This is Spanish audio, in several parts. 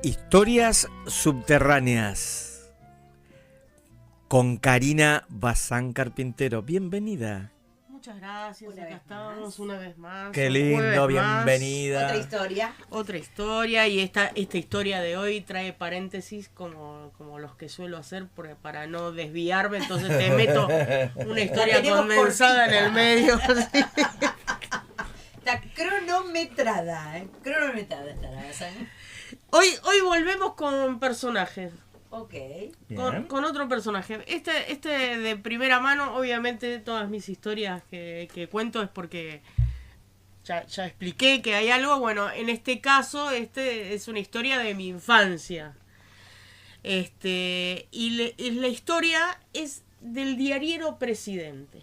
Historias subterráneas con Karina Bazán Carpintero. Bienvenida. Muchas gracias, acá estamos una vez más. Qué lindo, bienvenida. Otra historia. Y esta historia de hoy trae paréntesis como los que suelo hacer para no desviarme, entonces te meto una historia condensada en el medio. Está cronometrada, cronometrada está la Bazán. Hoy volvemos con personajes. Ok. Con otro personaje. Este de primera mano, obviamente todas mis historias que cuento es porque ya expliqué que hay algo. Bueno, en este caso, es una historia de mi infancia. Y la historia es del diariero Presidente.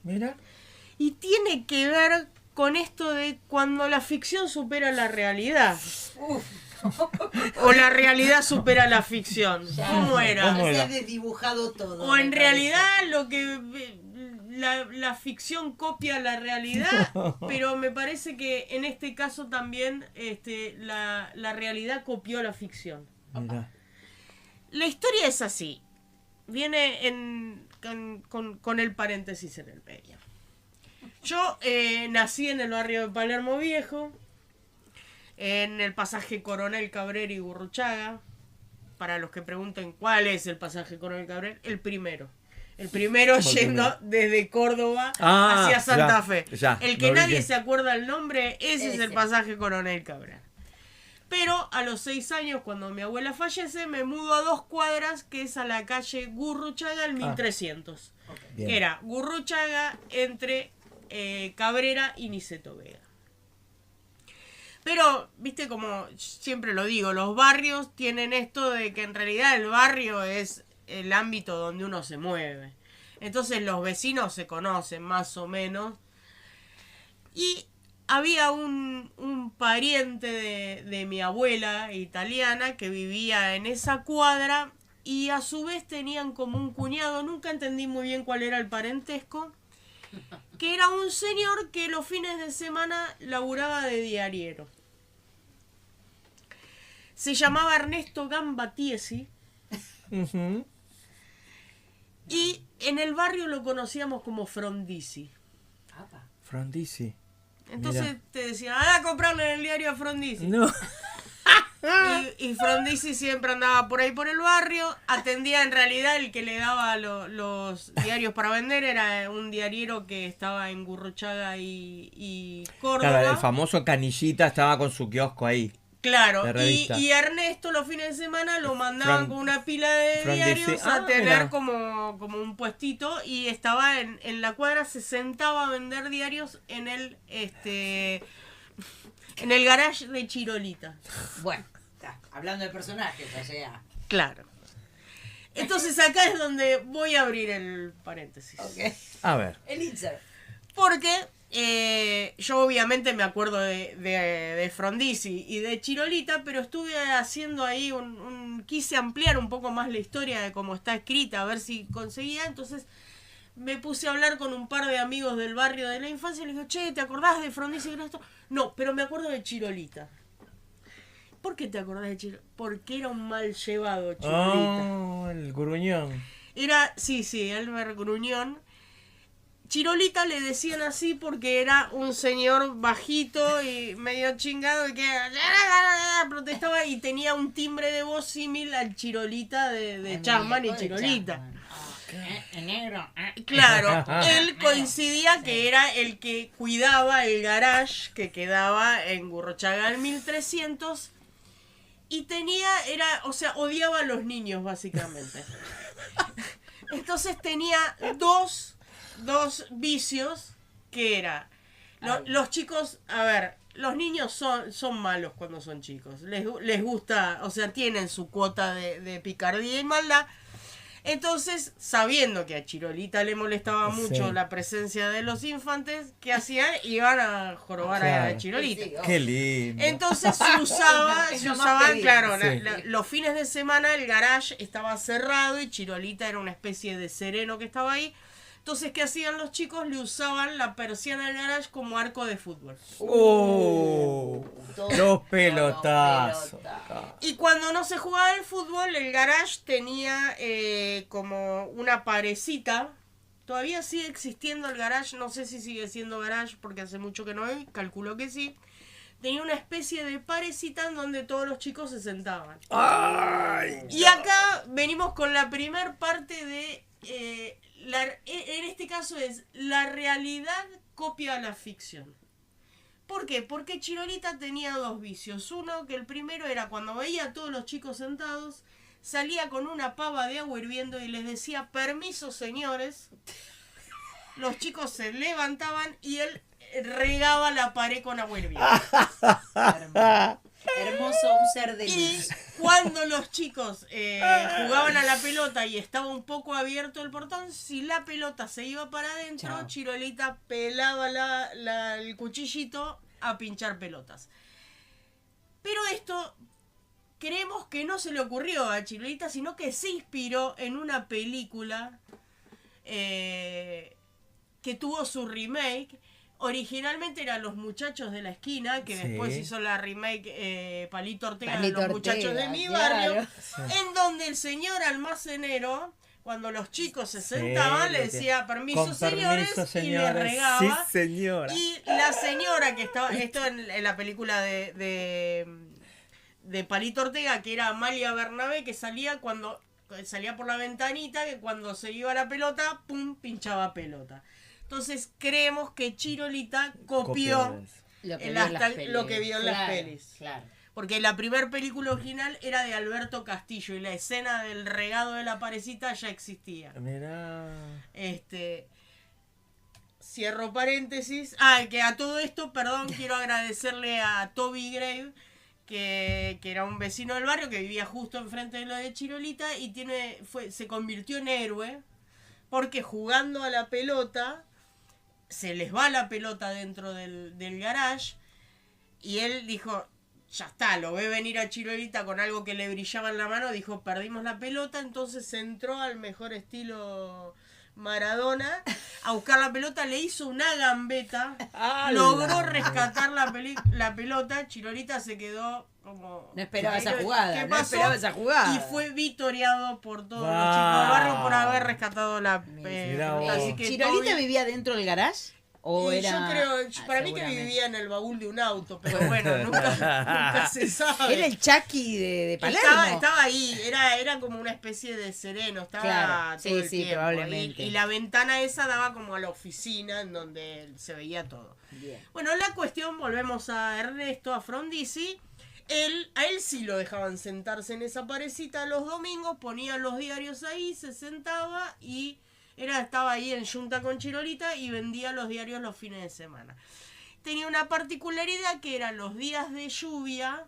Mira. Y tiene que ver con esto de cuando la ficción supera la realidad. O la realidad supera la ficción. ¿Cómo era? Se ha desdibujado todo. O en realidad lo que la ficción copia la realidad, pero me parece que en este caso también la realidad copió la ficción. Mira. La historia es así. Viene con el paréntesis en el medio. Yo nací en el barrio de Palermo Viejo, en el pasaje Coronel Cabrera y Gurruchaga. Para los que pregunten cuál es el pasaje Coronel Cabrera, el primero yendo desde Córdoba hacia Santa Fe. El que nadie se acuerda el nombre, ese es el pasaje Coronel Cabrera. Pero a los 6 años, cuando mi abuela fallece, me mudo a 2 cuadras, que es a la calle Gurruchaga, el 1300. Bien. Que era Gurruchaga entre Cabrera y Niceto Vega. Pero, viste, como siempre lo digo, los barrios tienen esto de que en realidad el barrio es el ámbito donde uno se mueve. Entonces los vecinos se conocen más o menos. Y había un pariente de mi abuela italiana que vivía en esa cuadra y a su vez tenían como un cuñado, nunca entendí muy bien cuál era el parentesco, que era un señor que los fines de semana laburaba de diariero. Se llamaba Ernesto Gambatiesi. Uh-huh. Y en el barrio lo conocíamos como Frondizi. Frondizi. Entonces Mira. te decían, anda a comprarle en el diario a Frondizi. No. Y Frondizi siempre andaba por ahí por el barrio. Atendía, en realidad, el que le daba los diarios para vender era un diariero que estaba en Gurruchaga y Córdoba. Claro, el famoso Canillita estaba con su kiosco ahí. Claro, de revista. y Ernesto los fines de semana lo mandaban con una pila de diarios a tener mira. como un puestito, y estaba en la cuadra, se sentaba a vender diarios en el garage de Chirolita. Bueno, está hablando de personajes, o sea. Claro. Entonces acá es donde voy a abrir el paréntesis. Ok. A ver. El insert. Porque yo obviamente me acuerdo de Frondizi y de Chirolita, pero estuve haciendo ahí quise ampliar un poco más la historia de cómo está escrita, a ver si conseguía. Entonces me puse a hablar con un par de amigos del barrio de la infancia y les digo, che, ¿te acordás de Frondizi y esto? No, pero me acuerdo de Chirolita. ¿Por qué te acordás de Chirolita? Porque era un mal llevado, Chirolita. Oh, el gruñón. Era, sí, Elmer Gruñón. Chirolita le decían así porque era un señor bajito y medio chingado y que protestaba y tenía un timbre de voz similar al Chirolita de Chapman y Chirolita. En negro. Claro, él coincidía que era el que cuidaba el garage que quedaba en Gurruchaga al 1300 y odiaba a los niños básicamente. Entonces tenía dos vicios que era los chicos, a ver, los niños son malos cuando son chicos, les gusta, o sea, tienen su cuota de picardía y maldad. Entonces, sabiendo que a Chirolita le molestaba mucho la presencia de los infantes, ¿qué hacían? Iban a jorobar a Chirolita. Sí, Qué lindo. Entonces se usaban, claro, Sí. los fines de semana el garage estaba cerrado y Chirolita era una especie de sereno que estaba ahí. Entonces, ¿qué hacían los chicos? Le usaban la persiana del garage como arco de fútbol. Todo- Los pelotazos. pelota. Y cuando no se jugaba el fútbol, el garage tenía como una parecita. Todavía sigue existiendo el garage, no sé si sigue siendo garage porque hace mucho que no hay, calculo que sí. Tenía una especie de parecita en donde todos los chicos se sentaban. ¡Ay! Y acá venimos con la primer parte de... en este caso es la realidad copia la ficción. ¿Por qué? Porque Chirolita tenía dos vicios. Uno, que el primero era cuando veía a todos los chicos sentados, salía con una pava de agua hirviendo y les decía, permiso señores. Los chicos se levantaban y él regaba la pared con agua hirviendo. Hermoso, un ser de Y luz. cuando los chicos jugaban a la pelota y estaba un poco abierto el portón, si la pelota se iba para adentro, Chao. Chirolita pelaba el cuchillito a pinchar pelotas. Pero esto creemos que no se le ocurrió a Chirolita, sino que se inspiró en una película que tuvo su remake. Originalmente eran Los Muchachos de la Esquina, que Sí. después hizo la remake Palito Ortega, Palito Los Muchachos Ortega, de mi claro. barrio, en donde el señor almacenero, cuando los chicos se Sí, sentaban, le lo que- decía permiso, Con señores, permiso, y le señores. regaba. Sí, señora. Y la señora que estaba, esto en la película de Palito Ortega, que era Amalia Bernabé, que salía por la ventanita, que cuando se iba la pelota, pum, pinchaba pelota. Entonces creemos que Chirolita copió, Lo que, en vio en las las tal- pelis. lo que vio en las Claro, pelis. Claro. porque la primera película original era de Alberto Castillo y la escena del regado de la parecita ya existía. Mirá. Cierro paréntesis. Que a todo esto, perdón, quiero agradecerle a Toby Grave, que era un vecino del barrio que vivía justo enfrente de lo de Chirolita y se convirtió en héroe porque jugando a la pelota se les va la pelota dentro del garage y él dijo, ya está, lo ve venir a Chirolita con algo que le brillaba en la mano, dijo, perdimos la pelota, entonces entró al mejor estilo Maradona a buscar la pelota, le hizo una gambeta, logró rescatar la pelota, Chirolita se quedó como... No esperaba esa ¿qué jugada. No pasó? esperaba esa jugada. Y fue vitoreado por todos los Wow. chicos del barrio por haber rescatado la Mirá pelota. vos. Así que ¿Chirolita Toby- vivía dentro del garage? ¿O y era... yo creo, para mí que seguramente. vivía en el baúl de un auto, pero bueno, nunca se sabe. Era el Chucky de Palermo. Estaba ahí, era como una especie de sereno, estaba Claro, todo sí, el sí, tiempo. probablemente. Y la ventana esa daba como a la oficina en donde se veía todo. Bien. Bueno, la cuestión, volvemos a Ernesto, a Frondizi. A él sí lo dejaban sentarse en esa parecita los domingos, ponía los diarios ahí, se sentaba y estaba ahí en junta con Chirolita y vendía los diarios los fines de semana. Tenía una particularidad que eran los días de lluvia,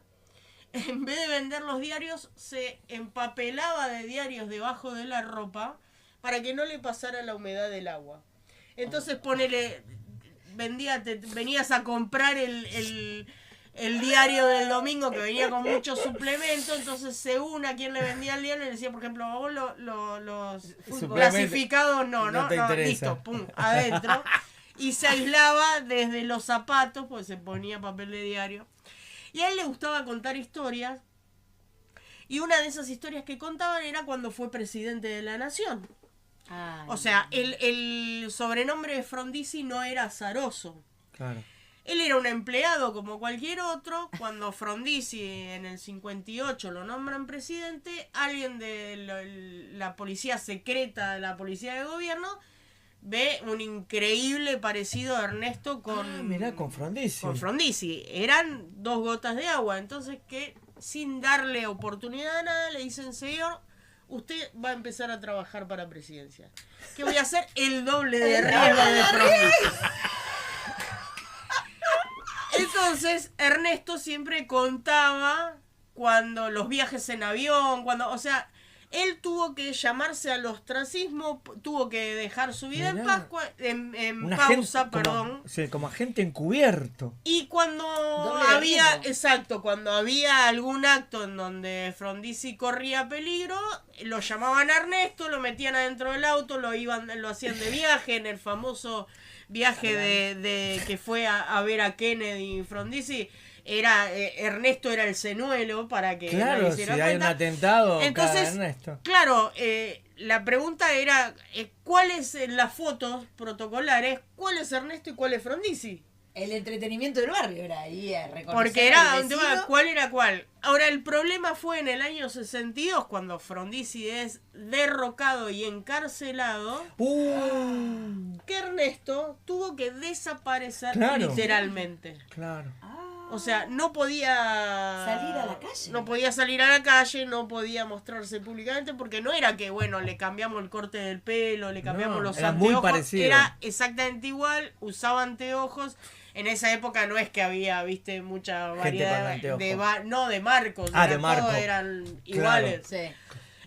en vez de vender los diarios, se empapelaba de diarios debajo de la ropa para que no le pasara la humedad del agua. Entonces venías a comprar el diario del domingo que venía con muchos suplementos, entonces según a quien le vendía el diario le decía, por ejemplo, a vos los Suplemento. clasificados No te interesa. listo, pum, adentro. Y se aislaba desde los zapatos, pues se ponía papel de diario. Y a él le gustaba contar historias. Y una de esas historias que contaban era cuando fue presidente de la nación. Ay, O sea, el sobrenombre de Frondizi no era azaroso. Claro. Él era un empleado como cualquier otro. Cuando Frondizi en el 58 lo nombran presidente, alguien de la policía secreta, de la policía de gobierno, ve un increíble parecido a Ernesto con... Mirá, con Frondizi. Con Frondizi. Eran 2 gotas de agua. Entonces que sin darle oportunidad a nada le dicen, señor, usted va a empezar a trabajar para presidencia. ¿Qué voy a hacer? El doble de riesgo de Frondizi. Entonces Ernesto siempre contaba cuando los viajes en avión, o sea, Él tuvo que llamarse al ostracismo, tuvo que dejar su vida en Mirá. Pascua, en Un pausa, agente, perdón. como agente encubierto. Y cuando Doble de había, riesgo. exacto, cuando había algún acto en donde Frondizi corría peligro, lo llamaban a Ernesto, lo metían adentro del auto, lo hacían de viaje, en el famoso viaje de que fue a ver a Kennedy y Frondizi. Ernesto era el señuelo para que nadie Claro, se si diera hay un cuenta. atentado, Entonces, cada Ernesto. claro, la pregunta era, ¿cuáles en las fotos protocolares, cuál es Ernesto y cuál es Frondizi? El entretenimiento del barrio era ahí a reconocer Porque era al un vecino. tema, ¿cuál era cuál? Ahora, el problema fue en el año 62, cuando Frondizi es derrocado y encarcelado, que Ernesto tuvo que desaparecer Claro. literalmente. Claro. O sea, no podía Salir a la calle. No podía salir a la calle, no podía mostrarse públicamente, porque no era que, bueno, le cambiamos el corte del pelo, le cambiamos No, los era muy anteojos. parecido. Era exactamente igual, usaba anteojos. En esa época no es que había, viste, mucha Gente variedad con anteojos. de marcos. Ah, de todos marco. eran iguales. Sí.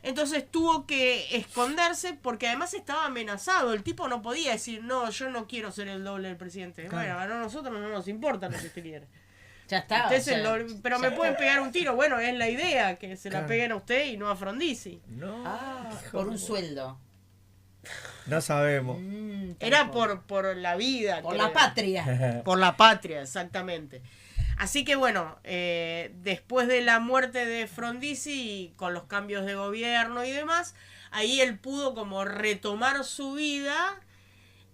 Entonces tuvo que esconderse porque además estaba amenazado. El tipo no podía decir, no, yo no quiero ser el doble del presidente. Claro. Bueno, a nosotros no nos importa lo que usted quiere. Ya está. Usted o se sea, lo- pero me ya pueden está. pegar un tiro. Bueno, es la idea, que se la Claro. peguen a usted y no a Frondizi. No, Por un sueldo. no sabemos. Era tampoco. por la vida. Por creo. la patria. Por la patria, exactamente. Así que bueno, después de la muerte de Frondizi, con los cambios de gobierno y demás, ahí él pudo como retomar su vida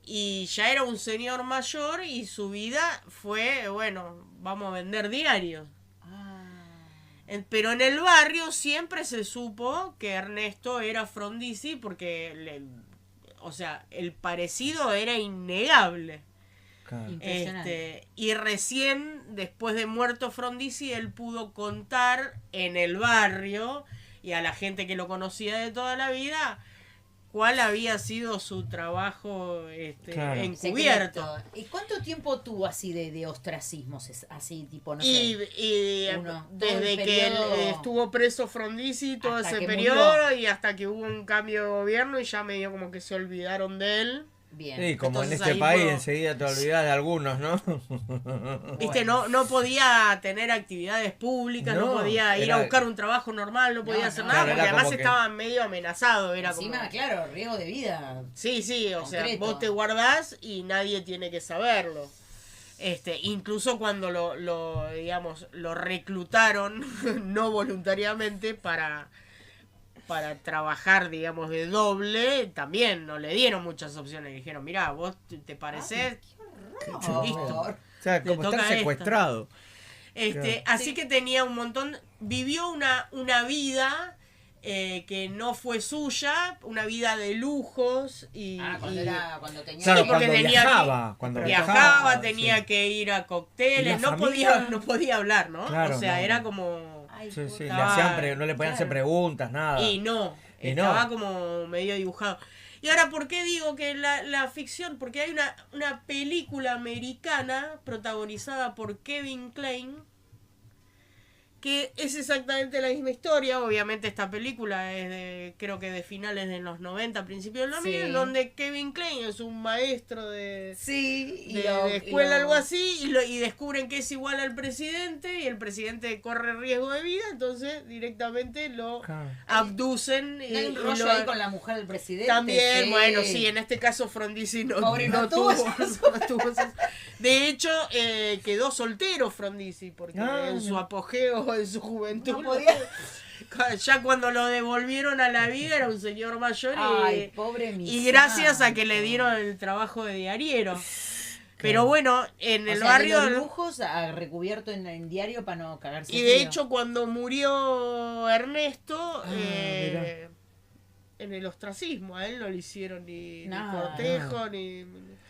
y ya era un señor mayor y su vida fue, bueno, vamos a vender diarios. Pero en el barrio siempre se supo que Ernesto era Frondizi porque, o sea, el parecido era innegable. Claro. Impresionante. Y recién, después de muerto Frondizi, él pudo contar en el barrio y a la gente que lo conocía de toda la vida cuál había sido su trabajo Claro. encubierto. Secreto. ¿Y cuánto tiempo tuvo así de ostracismos? Así, tipo, no Y, sé. y Uno, todo desde el que él periodo- estuvo preso Frondizi, todo Hasta ese que periodo, murió. y hasta que hubo un cambio de gobierno y ya medio como que se olvidaron de él. Bien. Sí, como en Entonces este ahí país puedo- enseguida te olvidas de algunos, ¿no? Viste, no podía tener actividades públicas, no, No, podía ir era- a buscar un trabajo normal, no podía No, hacer no. nada, Claro, porque era además como que- estaba medio amenazado, era Encima, como... claro, riesgo de vida. Sí, o sea, concreto. vos te guardás y nadie tiene que saberlo. Incluso cuando digamos, lo reclutaron no voluntariamente para trabajar, digamos, de doble, también no le dieron muchas opciones. Dijeron, mirá, vos te pareces... Horror. Listo. O sea, Le como toca estar esta. secuestrado. Claro. Así que tenía un montón, vivió una vida que no fue suya, una vida de lujos y, Cuando tenía. Claro, Sí, porque cuando tenía viajaba. Cuando viajaba, sí. tenía que ir a ¿Y cócteles, la no familia? podía hablar, ¿no? Claro, o sea, no. era como... Ay, Sí, sí, le Estaba- hacían no le podían hacer claro. preguntas, nada. Y no, Y no. estaba como medio dibujado. Y ahora, ¿por qué digo que la ficción? Porque hay una película americana protagonizada por Kevin Kline, que es exactamente la misma historia. Obviamente esta película es creo que de finales de los 90, principios de los 2000, Sí. en donde Kevin Kline es un maestro de Sí, de escuela, algo así, y descubren que es igual al presidente, y el presidente corre riesgo de vida, entonces directamente lo Claro. abducen. Hay un y rollo lo- ahí con la mujer del presidente. También, sí. bueno, sí, en este caso Frondizi no, Pobre, no no tuvo tuvo, esas- no tuvo esas- De hecho, quedó soltero Frondizi, porque Ah, en su mira. apogeo, en su juventud, No podía. ya cuando lo devolvieron a la vida era un señor mayor Ay, pobre mi y gracias a que le santo. dieron el trabajo de diariero. Pero bueno, en O el sea, barrio... de los lujos recubierto en diario para no cagarse. Y de hecho, cuando murió Ernesto, mirá. en el ostracismo, a él no le hicieron ni Nada. cortejo, ni...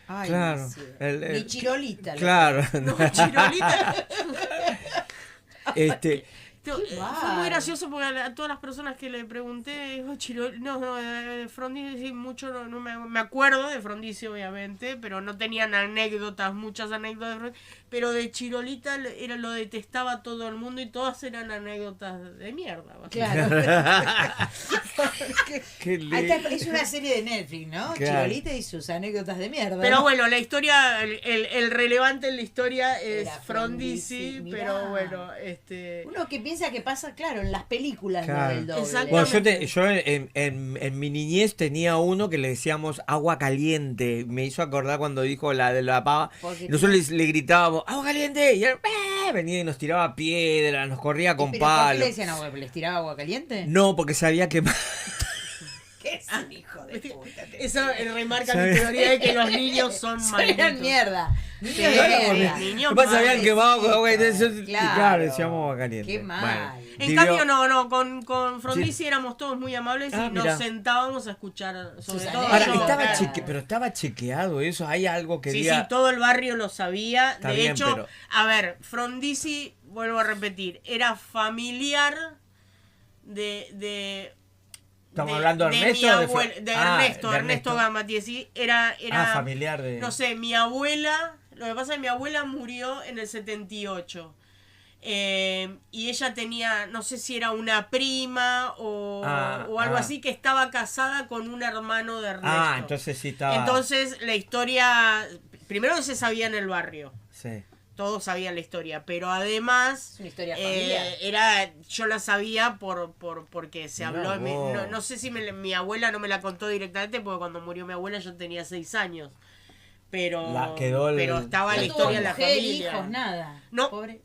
Ay, Claro. sí. El- Ni chirolita. Claro. No, Chirolita. Qué Fue muy gracioso porque a todas las personas que le pregunté, digo, de Frondizi mucho no me acuerdo de Frondizi obviamente, pero no tenían anécdotas, muchas anécdotas de Frondizi, pero de Chirolita lo detestaba todo el mundo y todas eran anécdotas de mierda. Claro. Qué Ahí está, es una serie de Netflix, ¿no? Claro. Chirolita y sus anécdotas de mierda. Pero ¿no? bueno, la historia, el relevante en la historia es Era Frondizi, Frondizi, pero mirá. bueno, Uno que piensa que pasa, claro, en las películas, Claro. no del doble. Exactamente. Bueno, yo en mi niñez tenía uno que le decíamos agua caliente. Me hizo acordar cuando dijo la de la pava. Porque Nosotros le gritábamos, agua caliente. Y él venía y nos tiraba piedra, nos corría con ¿Pero por qué le palos. decían agua? ¿Les tiraba agua caliente? No, porque sabía que... ¿Qué es un hijo de puta? eso remarca mi teoría de que los niños son Eran malditos. mierda. Niños Sí, de porque mierda. niños Capaz se habían males, quemado con sí, agua claro. caliente. Claro, decíamos agua caliente. Qué mal. Bueno, En vivió- cambio, no, con Frondizi Sí. éramos todos muy amables Ah, y nos mirá. sentábamos a escuchar, sobre Sus todo Ahora, yo, estaba claro. pero estaba chequeado eso. Hay algo que Sí, diga... sí, todo el barrio lo sabía. Está De bien, hecho, pero- a ver, Frondizi, vuelvo a repetir, era familiar de ¿Estamos hablando de mi Ernesto o de abuela- Fro- de Ah, Ernesto, de Ernesto Ernesto. Gamatiesi. Era familiar de... no sé, mi abuela, lo que pasa es que mi abuela murió en el 78. Y ella tenía, no sé si era una prima o algo así, que estaba casada con un hermano de Ernesto. Ah, entonces sí estaba... Entonces la historia, primero se sabía en el barrio, Sí. todos sabían la historia, pero además Es una historia familiar. yo la sabía porque se Mirá habló, vos. no sé si mi abuela no me la contó directamente porque cuando murió mi abuela yo tenía 6 años, pero pero estaba la No tuvo historia en la mujer, familia. hijos, nada. No. Pobre.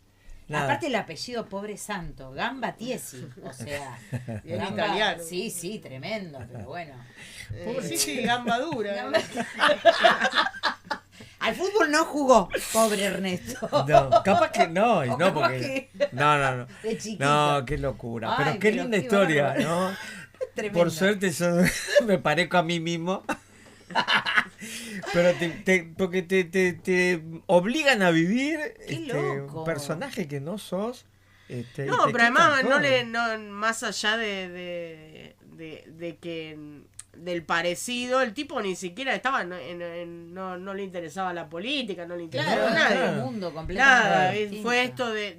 Nada. Aparte el apellido pobre santo, Gamba Tiesi, o sea, Bien Gamba- italiano. Sí, tremendo, pero bueno. Sí, gamba dura. Gamba- Al fútbol no jugó, pobre Ernesto. No, capaz que no, y O no capaz porque... que- No. De chiquito. No, qué locura. Ay, Pero qué pero linda qué historia, bárbaro. ¿no? Tremendo. Por suerte yo me parezco a mí mismo. Pero porque te obligan a vivir Qué loco. un personaje que no sos. y No, te pero además quitan todo. más allá de que del parecido, el tipo ni siquiera estaba no le interesaba la política, no le interesaba Claro, nada. otro Claro. mundo completamente Nada, distinto. fue esto de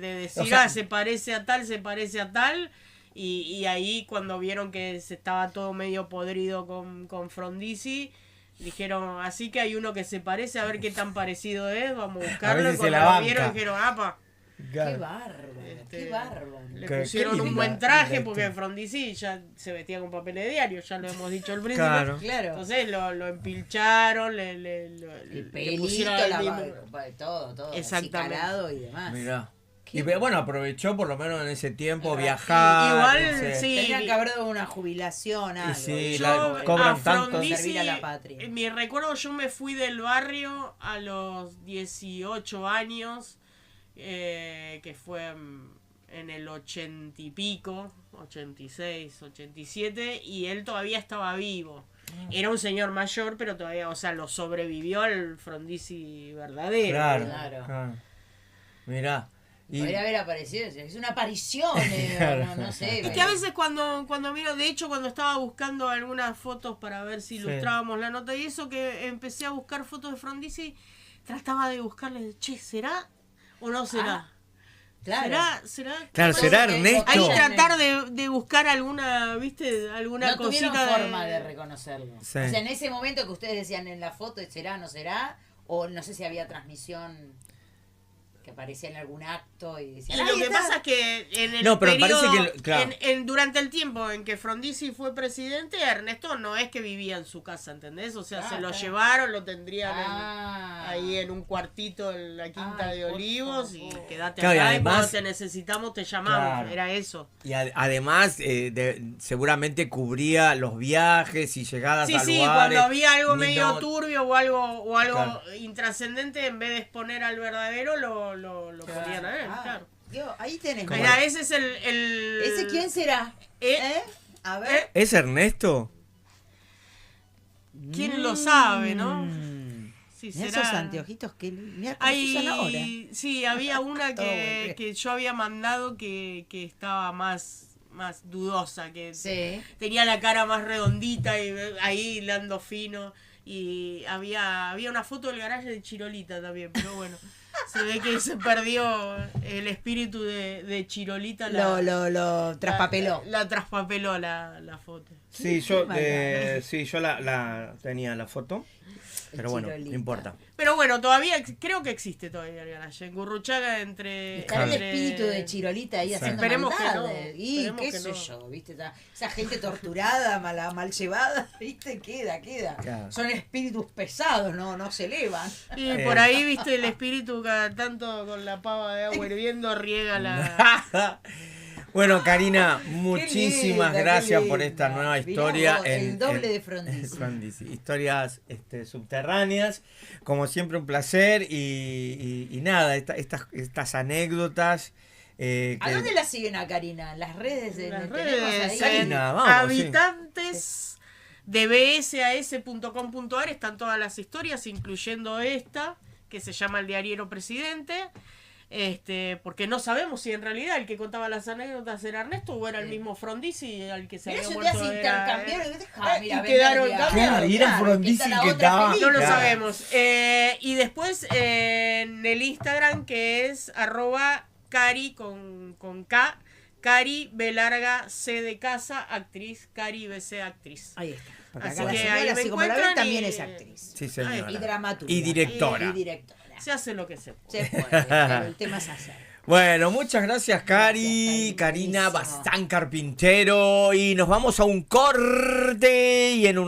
decir, O sea- se parece a tal, y ahí cuando vieron que se estaba todo medio podrido con Frondizi, dijeron, así que hay uno que se parece, a ver qué tan parecido es, vamos a buscarlo, ver y si se cuando la lo banca. vieron dijeron, apa, Qué Claro. bárbaro, Este, qué bárbaro. le Qué pusieron un linda, buen traje linda porque historia. Frondizi ya se vestía con papeles de diario, ya lo hemos dicho al principio. Claro. Claro. Entonces lo empilcharon, El le pelito, pusieron el mismo- todo, Exactamente. acicalado y demás. Mirá. Qué Y bueno, aprovechó por lo menos en ese tiempo Ajá. viajar. Igual, irse. sí. Tenían que haber dado una jubilación, algo. sí, Yo la cobran a tanto. Frondizi, Servir a la patria. en mi recuerdo, yo me fui del barrio a los 18 años, que fue en el 80 y pico, 86, 87, y él todavía estaba vivo. Era un señor mayor, pero todavía, o sea, lo sobrevivió al Frondizi verdadero. Claro, Claro. claro. Mirá. Y, Podría haber aparecido, es una aparición, Claro. no sé. Es que a veces cuando miro, de hecho cuando estaba buscando algunas fotos para ver si Sí. ilustrábamos la nota y eso, que empecé a buscar fotos de Frondizi, trataba de buscarle, che, ¿será o no será? Claro. ¿Será? Claro, será que- Ernesto. Ahí Esto- tratar de buscar alguna, ¿viste? Alguna No tuvieron cosita forma de reconocerlo. Sí. O sea, en ese momento que ustedes decían en la foto, ¿será, no será? O no sé si había transmisión que aparecía en algún acto y Y decían, lo "Ahí que está". pasa es que en el No, pero me periodo, parece que claro. durante el tiempo en que Frondizi fue presidente, Ernesto no es que vivía en su casa, ¿entendés? O sea, Ah, se lo claro. llevaron, lo tendrían Ah. ahí en un cuartito en la Quinta Ay, de por Olivos y favor. quedate Claro, y acá y cuando además- te necesitamos te llamamos, Claro. era eso. Y además, seguramente cubría los viajes y llegadas Sí, a sí, lugares. cuando había algo ni medio no- turbio o algo Claro. intrascendente, en vez de exponer al verdadero, lo ponían a él, Ah, claro. Dios, ahí tenés. ¿Cómo Mira, ese es el... ¿Ese quién será? Eh, A ver. ¿Es Ernesto? ¿Quién lo sabe, no? Sí, Mirá será. esos anteojitos que mirá cómo se usan ahora. Sí, había una Todo bueno. que yo había mandado que estaba más dudosa, que Sí. tenía la cara más redondita y ahí hilando fino. Y había una foto del garaje de Chirolita también, pero bueno, se ve que se perdió el espíritu de Chirolita. Lo traspapeló. La traspapeló la foto. Sí, Qué maldad. yo la tenía la foto, pero bueno, no Chirolita. importa. Pero bueno, todavía creo que existe todavía el garaje. En Gurruchaga entre... Está el entre- espíritu de Chirolita ahí Sí. haciendo Esperemos que maldades. no, Y esperemos qué que sé no. yo, ¿viste? Esa gente torturada, mal llevada, ¿viste? Queda. Claro. Son espíritus pesados, no se elevan. Y por ahí, viste, el espíritu cada tanto con la pava de agua hirviendo riega la... Bueno, Karina, muchísimas Qué gracias linda. por esta nueva Mirá historia. vos, el doble de Frondizi. Frondizi. Historias subterráneas. Como siempre, un placer. Y nada, estas anécdotas. ¿A dónde la siguen a Karina? ¿En las redes? Las ¿Tenemos redes, ahí? Karina, vamos, habitantes de bsas.com.ar están todas las historias, incluyendo esta, que se llama El Diariero Presidente. Porque no sabemos si en realidad el que contaba las anécdotas era Ernesto o era el mismo Frondizi al que se Mirá, había si un día muerto. se era- intercambiaron y quedaron Claro, y era Frondizi que estaba- No lo Claro. sabemos. Y después en el Instagram, que es @Cari con K, Cari B larga C de casa, actriz, Cari BC actriz. Ahí está. Porque Así acá la que señora, ahí me así como la ven, encuentran también y- es actriz. Sí, señora. Y dramaturga. Y directora. Y directora. Se hace lo que se puede. Se puede, pero el tema es hacer. Bueno, muchas gracias, Gracias, Cari. Cari, Karina buenísimo. Bazán Carpintero. Y nos vamos a un corte y en un